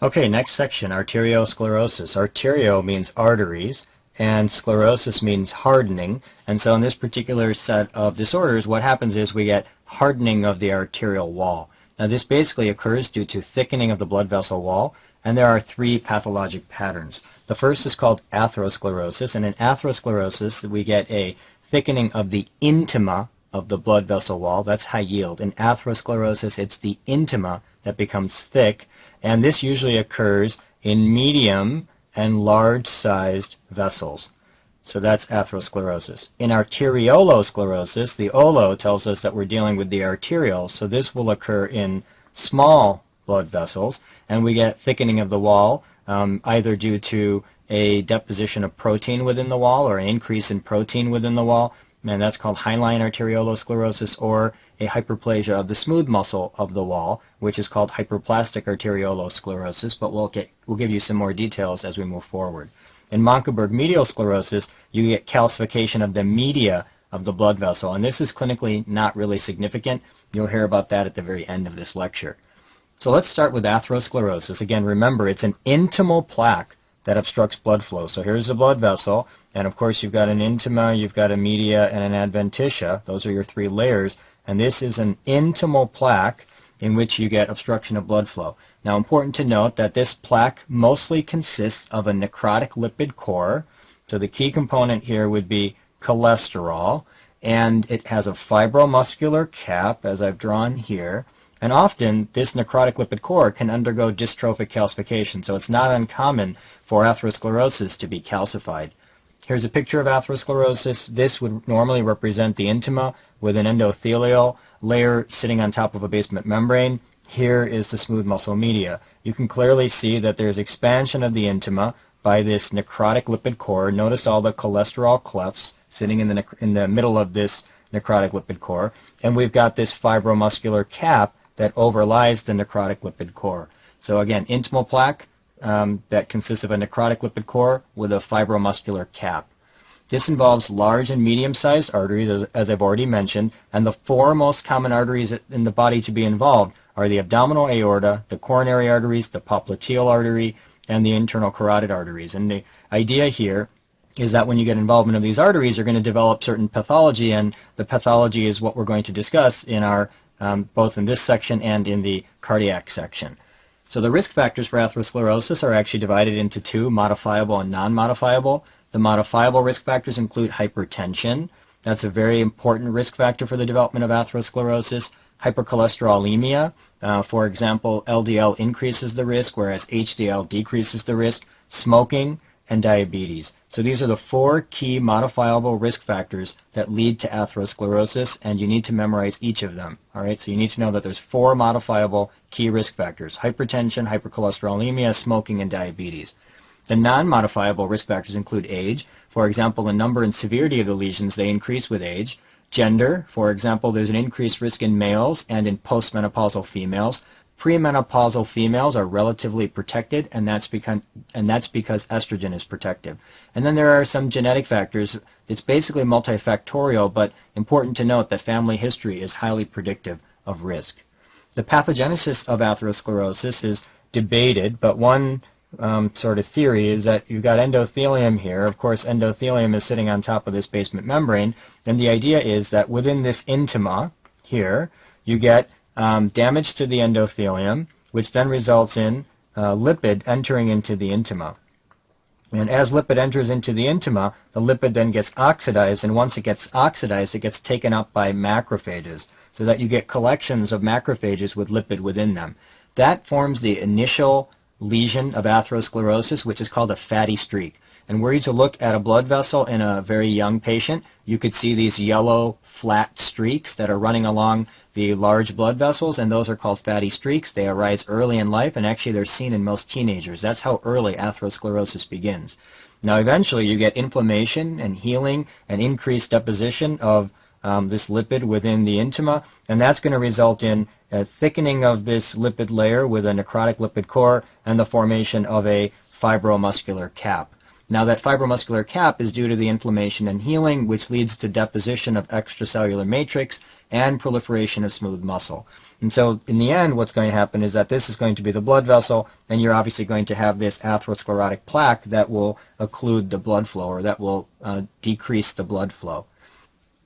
Okay, next section, arteriosclerosis. Arterio means arteries, and sclerosis means hardening. And so in this particular set of disorders, what happens is we get hardening of the arterial wall. Now this basically occurs due to thickening of the blood vessel wall, and there are three pathologic patterns. The first is called atherosclerosis, and in atherosclerosis we get a thickening of the intima of the blood vessel wall. That's high yield. In atherosclerosis, it's the intima that becomes thick, and this usually occurs in medium and large-sized vessels. So that's atherosclerosis. In arteriolosclerosis, the olo tells us that we're dealing with the arterioles, so this will occur in small blood vessels, and we get thickening of the wall, either due to a deposition of protein within the wall or an increase in protein within the wall, and that's called hyaline arteriolosclerosis, or a hyperplasia of the smooth muscle of the wall, which is called hyperplastic arteriolosclerosis, but we'll give you some more details as we move forward. In Mönckeberg medial sclerosis, you get calcification of the media of the blood vessel, and this is clinically not really significant. You'll hear about that at the very end of this lecture. So let's start with atherosclerosis. Again, remember, it's an intimal plaque that obstructs blood flow. So here's the blood vessel, and of course you've got an intima, you've got a media, and an adventitia. Those are your three layers, and this is an intimal plaque in which you get obstruction of blood flow. Now, important to note that this plaque mostly consists of a necrotic lipid core. So the key component here would be cholesterol, and it has a fibromuscular cap, as I've drawn here. And often, this necrotic lipid core can undergo dystrophic calcification, so it's not uncommon for atherosclerosis to be calcified. Here's a picture of atherosclerosis. This would normally represent the intima with an endothelial layer sitting on top of a basement membrane. Here is the smooth muscle media. You can clearly see that there's expansion of the intima by this necrotic lipid core. Notice all the cholesterol clefts sitting in the middle of this necrotic lipid core. And we've got this fibromuscular cap that overlies the necrotic lipid core. So again, intimal plaque that consists of a necrotic lipid core with a fibromuscular cap. This involves large and medium-sized arteries, as I've already mentioned, and the four most common arteries in the body to be involved are the abdominal aorta, the coronary arteries, the popliteal artery, and the internal carotid arteries. And the idea here is that when you get involvement of these arteries, you're going to develop certain pathology, and the pathology is what we're going to discuss in our both in this section and in the cardiac section. So the risk factors for atherosclerosis are actually divided into two, modifiable and non-modifiable. The modifiable risk factors include hypertension. That's a very important risk factor for the development of atherosclerosis. Hypercholesterolemia, for example, LDL increases the risk, whereas HDL decreases the risk. Smoking, and diabetes. So these are the four key modifiable risk factors that lead to atherosclerosis, and you need to memorize each of them. All right, so you need to know that there's four modifiable key risk factors: hypertension, hypercholesterolemia, smoking, and diabetes. The non-modifiable risk factors include age. For example, the number and severity of the lesions, they increase with age. Gender, for example, there's an increased risk in males and in postmenopausal females. Premenopausal females are relatively protected, and that's because estrogen is protective. And then there are some genetic factors. It's basically multifactorial, but important to note that family history is highly predictive of risk. The pathogenesis of atherosclerosis is debated, but one sort of theory is that you've got endothelium here. Of course, endothelium is sitting on top of this basement membrane, and the idea is that within this intima here, you get damage to the endothelium, which then results in lipid entering into the intima. And as lipid enters into the intima, the lipid then gets oxidized, and once it gets oxidized, it gets taken up by macrophages, so that you get collections of macrophages with lipid within them. That forms the initial lesion of atherosclerosis, which is called a fatty streak. And were you to look at a blood vessel in a very young patient, you could see these yellow flat streaks that are running along the large blood vessels, and those are called fatty streaks. They arise early in life, and actually they're seen in most teenagers. That's how early atherosclerosis begins. Now eventually you get inflammation and healing and increased deposition of this lipid within the intima, and that's going to result in a thickening of this lipid layer with a necrotic lipid core and the formation of a fibromuscular cap. Now that fibromuscular cap is due to the inflammation and healing, which leads to deposition of extracellular matrix and proliferation of smooth muscle. And so in the end, what's going to happen is that this is going to be the blood vessel, and you're obviously going to have this atherosclerotic plaque that will occlude the blood flow, or that will decrease the blood flow.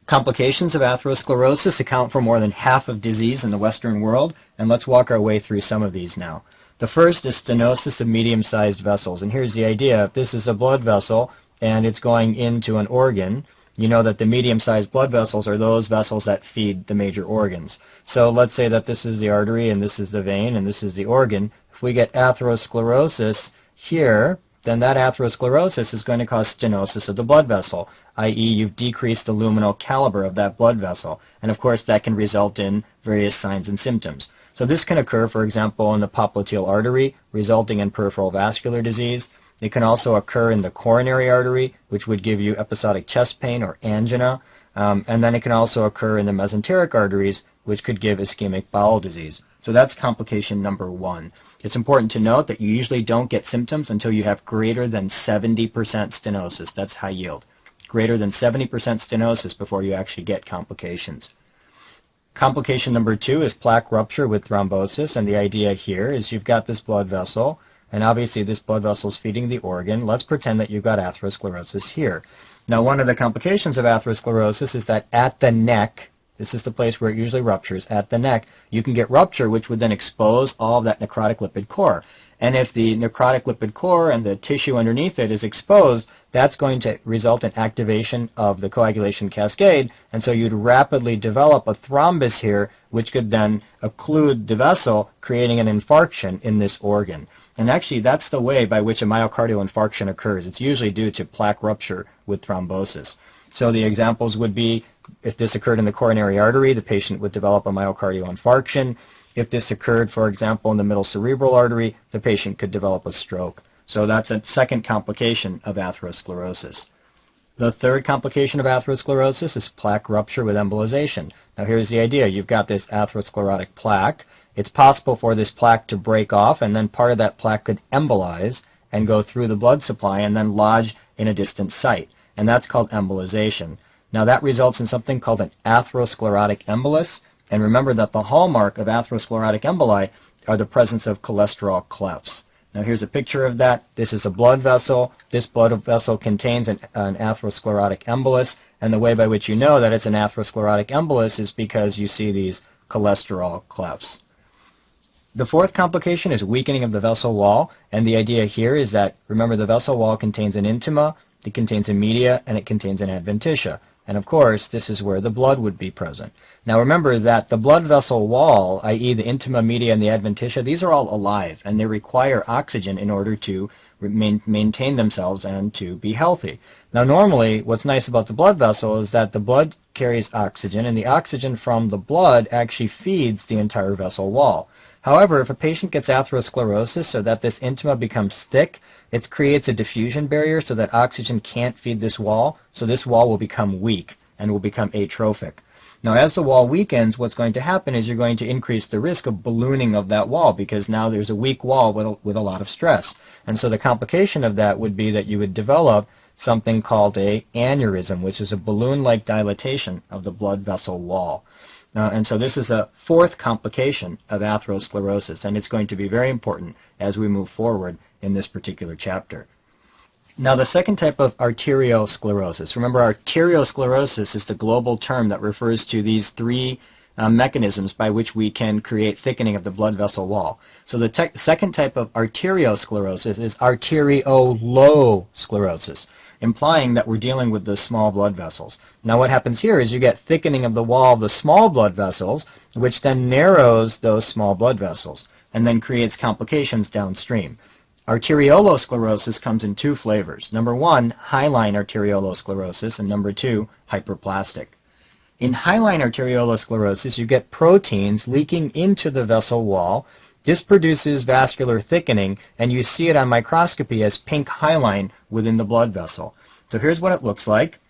Complications of atherosclerosis account for more than half of disease in the Western world, and let's walk our way through some of these now. The first is stenosis of medium-sized vessels, and here's the idea. If this is a blood vessel and it's going into an organ, you know that the medium-sized blood vessels are those vessels that feed the major organs. So let's say that this is the artery and this is the vein and this is the organ. If we get atherosclerosis here, then that atherosclerosis is going to cause stenosis of the blood vessel, i.e. you've decreased the luminal caliber of that blood vessel. And of course that can result in various signs and symptoms. So this can occur, for example, in the popliteal artery, resulting in peripheral vascular disease. It can also occur in the coronary artery, which would give you episodic chest pain or angina. And then it can also occur in the mesenteric arteries, which could give ischemic bowel disease. So that's complication number one. It's important to note that you usually don't get symptoms until you have greater than 70% stenosis. That's high yield. Greater than 70% stenosis before you actually get complications. Complication number two is plaque rupture with thrombosis, and the idea here is you've got this blood vessel, and obviously this blood vessel is feeding the organ. Let's pretend that you've got atherosclerosis here. Now, one of the complications of atherosclerosis is that at the neck, this is the place where it usually ruptures, at the neck, you can get rupture, which would then expose all of that necrotic lipid core. And if the necrotic lipid core and the tissue underneath it is exposed, that's going to result in activation of the coagulation cascade, and so you'd rapidly develop a thrombus here, which could then occlude the vessel, creating an infarction in this organ. And actually, that's the way by which a myocardial infarction occurs. It's usually due to plaque rupture with thrombosis. So the examples would be, if this occurred in the coronary artery, the patient would develop a myocardial infarction. If this occurred, for example, in the middle cerebral artery, the patient could develop a stroke. So that's a second complication of atherosclerosis. The third complication of atherosclerosis is plaque rupture with embolization. Now here's the idea. You've got this atherosclerotic plaque. It's possible for this plaque to break off, and then part of that plaque could embolize and go through the blood supply and then lodge in a distant site. And that's called embolization. Now that results in something called an atherosclerotic embolus. And remember that the hallmark of atherosclerotic emboli are the presence of cholesterol clefts. Now here's a picture of that. This is a blood vessel. This blood vessel contains an atherosclerotic embolus, and the way by which you know that it's an atherosclerotic embolus is because you see these cholesterol clefts. The fourth complication is weakening of the vessel wall, and the idea here is that, remember, the vessel wall contains an intima, it contains a media, and it contains an adventitia. And of course, this is where the blood would be present. Now remember that the blood vessel wall, i.e. the intima, media, and the adventitia, these are all alive, and they require oxygen in order to maintain themselves and to be healthy. Now normally, what's nice about the blood vessel is that the blood carries oxygen, and the oxygen from the blood actually feeds the entire vessel wall. However, if a patient gets atherosclerosis so that this intima becomes thick, it creates a diffusion barrier so that oxygen can't feed this wall, so this wall will become weak and will become atrophic. Now as the wall weakens, what's going to happen is you're going to increase the risk of ballooning of that wall, because now there's a weak wall with a lot of stress. And so the complication of that would be that you would develop something called an aneurysm, which is a balloon-like dilatation of the blood vessel wall. And so this is a fourth complication of atherosclerosis, and it's going to be very important as we move forward in this particular chapter. Now the second type of arteriosclerosis. Remember, arteriosclerosis is the global term that refers to these three mechanisms by which we can create thickening of the blood vessel wall. So the second type of arteriosclerosis is arteriolosclerosis, implying that we're dealing with the small blood vessels. Now what happens here is you get thickening of the wall of the small blood vessels, which then narrows those small blood vessels and then creates complications downstream. Arteriolosclerosis comes in two flavors. Number one, hyaline arteriolosclerosis, and number two, hyperplastic. In hyaline arteriolosclerosis, you get proteins leaking into the vessel wall. This produces vascular thickening, and you see it on microscopy as pink hyaline within the blood vessel. So here's what it looks like.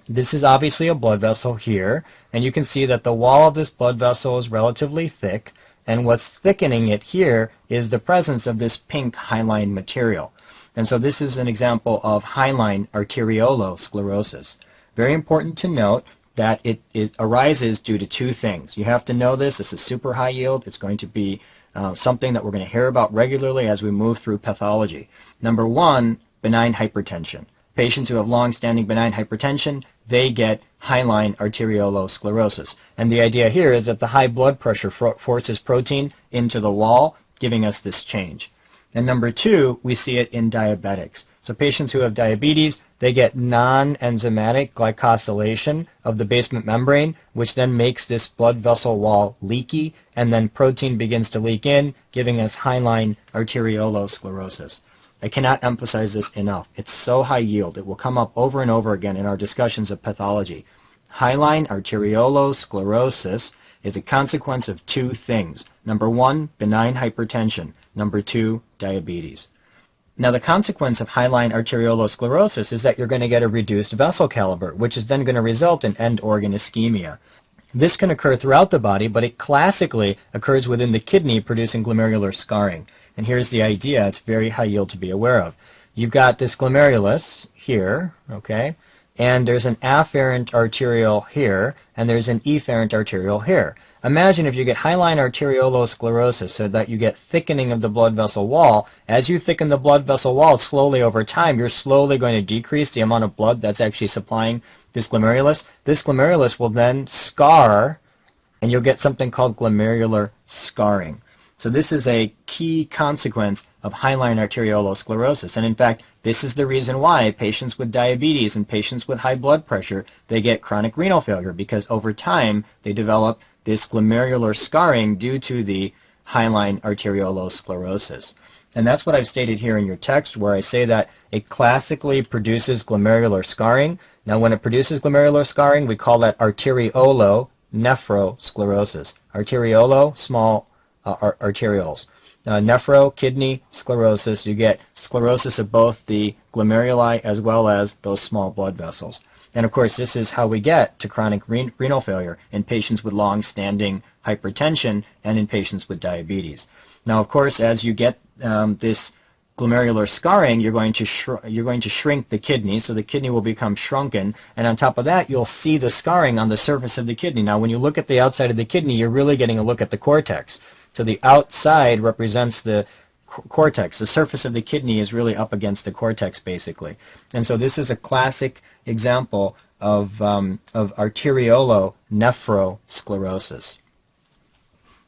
This is obviously a blood vessel here, and you can see that the wall of this blood vessel is relatively thick, and what's thickening it here is the presence of this pink hyaline material. And so this is an example of hyaline arteriolosclerosis. Very important to note that it arises due to two things. You have to know this. This is super high yield. It's going to be something that we're going to hear about regularly as we move through pathology. Number one, benign hypertension. Patients who have long-standing benign hypertension, they get hyaline arteriolosclerosis. And the idea here is that the high blood pressure forces protein into the wall, giving us this change. And number two, we see it in diabetics. So patients who have diabetes, they get non-enzymatic glycosylation of the basement membrane, which then makes this blood vessel wall leaky, and then protein begins to leak in, giving us hyaline arteriolosclerosis. I cannot emphasize this enough. It's so high yield. It will come up over and over again in our discussions of pathology. Hyaline arteriolosclerosis is a consequence of two things. Number one, benign hypertension. Number two, diabetes. Now, the consequence of hyaline arteriolosclerosis is that you're going to get a reduced vessel caliber, which is then going to result in end organ ischemia. This can occur throughout the body, but it classically occurs within the kidney, producing glomerular scarring. And here's the idea. It's very high yield to be aware of. You've got this glomerulus here, okay, and there's an afferent arteriole here, and there's an efferent arteriole here. Imagine if you get hyaline arteriolosclerosis, so that you get thickening of the blood vessel wall. As you thicken the blood vessel wall slowly over time, you're slowly going to decrease the amount of blood that's actually supplying this glomerulus. This glomerulus will then scar, and you'll get something called glomerular scarring. So this is a key consequence of hyaline arteriolosclerosis. And in fact, this is the reason why patients with diabetes and patients with high blood pressure, they get chronic renal failure, because over time they develop this glomerular scarring due to the hyaline arteriolosclerosis. And that's what I've stated here in your text, where I say that it classically produces glomerular scarring. Now, when it produces glomerular scarring, we call that arteriolonephrosclerosis. Arteriolo, small arterioles. Nephro, kidney, sclerosis, you get sclerosis of both the glomeruli as well as those small blood vessels. And of course, this is how we get to chronic renal failure in patients with long-standing hypertension and in patients with diabetes. Now, of course, as you get this glomerular scarring, you're going to shrink the kidney, so the kidney will become shrunken, and on top of that, you'll see the scarring on the surface of the kidney. Now, when you look at the outside of the kidney, you're really getting a look at the cortex. So the outside represents the cortex. The surface of the kidney is really up against the cortex, basically. And so this is a classic example of arteriolonephrosclerosis.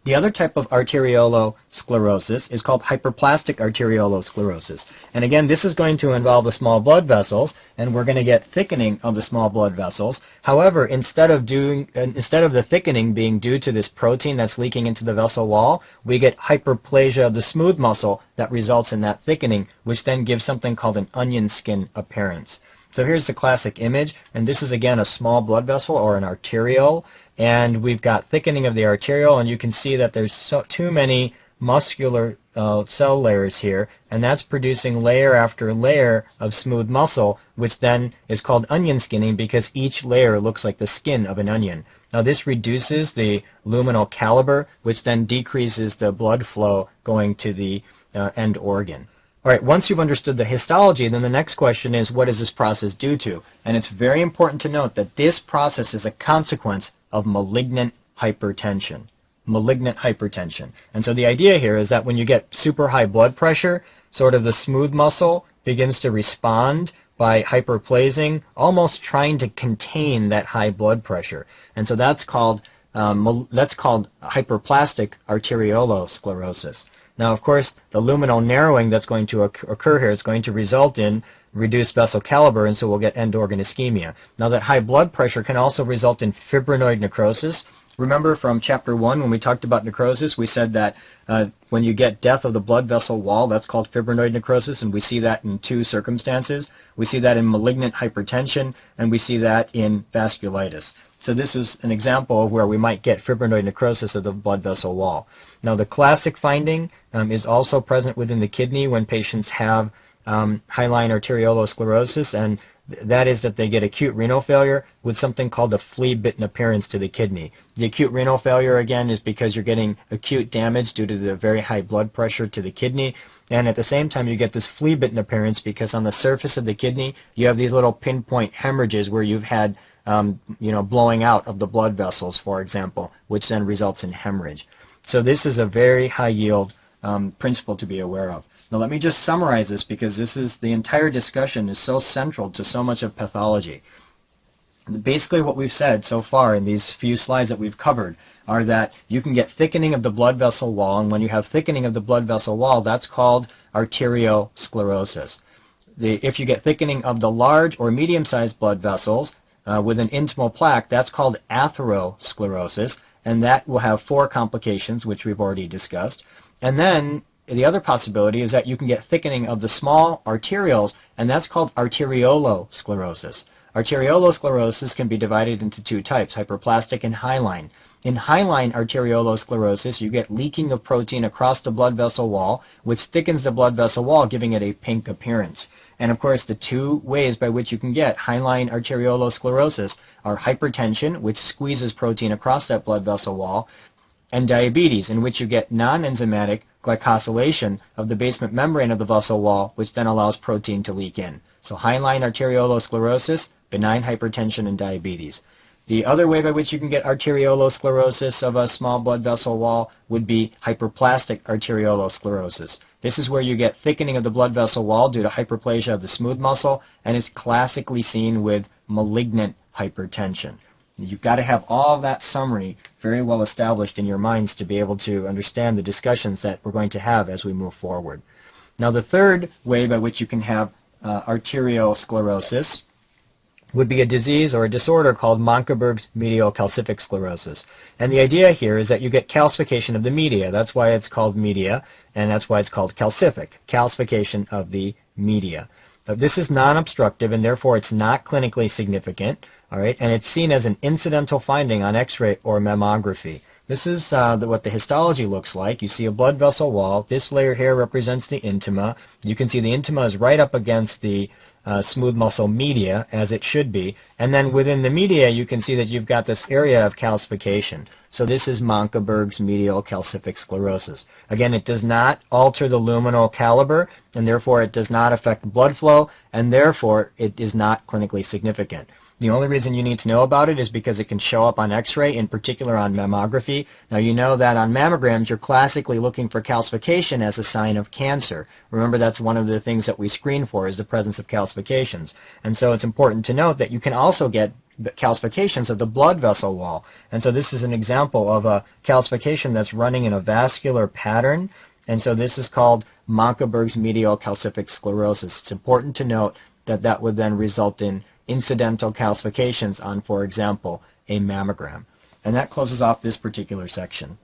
The other type of arteriolosclerosis is called hyperplastic arteriolosclerosis. And again, this is going to involve the small blood vessels, and we're going to get thickening of the small blood vessels. However, instead of the thickening being due to this protein that's leaking into the vessel wall, we get hyperplasia of the smooth muscle that results in that thickening, which then gives something called an onion skin appearance. So here's the classic image, and this is again a small blood vessel or an arteriole, and we've got thickening of the arteriole, and you can see that there's too many muscular cell layers here, and that's producing layer after layer of smooth muscle, which then is called onion skinning because each layer looks like the skin of an onion. Now this reduces the luminal caliber, which then decreases the blood flow going to the end organ. All right, once you've understood the histology, then the next question is, what is this process due to? And it's very important to note that this process is a consequence of malignant hypertension. Malignant hypertension. And so the idea here is that when you get super high blood pressure, sort of the smooth muscle begins to respond by hyperplasing, almost trying to contain that high blood pressure. And so that's called hyperplastic arteriolosclerosis. Now, of course, the luminal narrowing that's going to occur here is going to result in reduced vessel caliber, and so we'll get end organ ischemia. Now, that high blood pressure can also result in fibrinoid necrosis. Remember from Chapter 1 when we talked about necrosis, we said that when you get death of the blood vessel wall, that's called fibrinoid necrosis, and we see that in two circumstances. We see that in malignant hypertension, and we see that in vasculitis. So this is an example of where we might get fibrinoid necrosis of the blood vessel wall. Now, the classic finding is also present within the kidney when patients have hyaline arteriolosclerosis, and that is that they get acute renal failure with something called a flea-bitten appearance to the kidney. The acute renal failure, again, is because you're getting acute damage due to the very high blood pressure to the kidney. And at the same time, you get this flea-bitten appearance because on the surface of the kidney, you have these little pinpoint hemorrhages where you've had blowing out of the blood vessels, for example, which then results in hemorrhage. So this is a very high-yield principle to be aware of. Now let me just summarize this because the entire discussion is so central to so much of pathology. Basically what we've said so far in these few slides that we've covered are that you can get thickening of the blood vessel wall, and when you have thickening of the blood vessel wall, that's called arteriosclerosis. If you get thickening of the large or medium-sized blood vessels with an intimal plaque, that's called atherosclerosis, and that will have 4 complications, which we've already discussed. And then the other possibility is that you can get thickening of the small arterioles, and that's called arteriolosclerosis. Arteriolosclerosis can be divided into 2 types, hyperplastic and hyaline. In hyaline arteriolosclerosis, you get leaking of protein across the blood vessel wall, which thickens the blood vessel wall, giving it a pink appearance. And of course, the 2 ways by which you can get hyaline arteriolosclerosis are hypertension, which squeezes protein across that blood vessel wall, and diabetes, in which you get non-enzymatic glycosylation of the basement membrane of the vessel wall, which then allows protein to leak in. So hyaline arteriolosclerosis, benign hypertension, and diabetes. The other way by which you can get arteriolosclerosis of a small blood vessel wall would be hyperplastic arteriolosclerosis. This is where you get thickening of the blood vessel wall due to hyperplasia of the smooth muscle, and it's classically seen with malignant hypertension. You've got to have all of that summary very well established in your minds to be able to understand the discussions that we're going to have as we move forward. Now the third way by which you can have arteriosclerosis would be a disease or a disorder called Mönckeberg's medial calcific sclerosis. And the idea here is that you get calcification of the media. That's why it's called media, and that's why it's called calcific, calcification of the media. Now, this is non-obstructive, and therefore it's not clinically significant, all right, and it's seen as an incidental finding on X-ray or mammography. This is what the histology looks like. You see a blood vessel wall. This layer here represents the intima. You can see the intima is right up against the smooth muscle media, as it should be. And then within the media, you can see that you've got this area of calcification. So this is Mönckeberg's medial calcific sclerosis. Again, it does not alter the luminal caliber, and therefore it does not affect blood flow, and therefore it is not clinically significant. The only reason you need to know about it is because it can show up on X-ray, in particular on mammography. Now you know that on mammograms you're classically looking for calcification as a sign of cancer. Remember, that's one of the things that we screen for, is the presence of calcifications. And so it's important to note that you can also get calcifications of the blood vessel wall. And so this is an example of a calcification that's running in a vascular pattern. And so this is called Mönckeberg's medial calcific sclerosis. It's important to note that that would then result in incidental calcifications on, for example, a mammogram. And that closes off this particular section.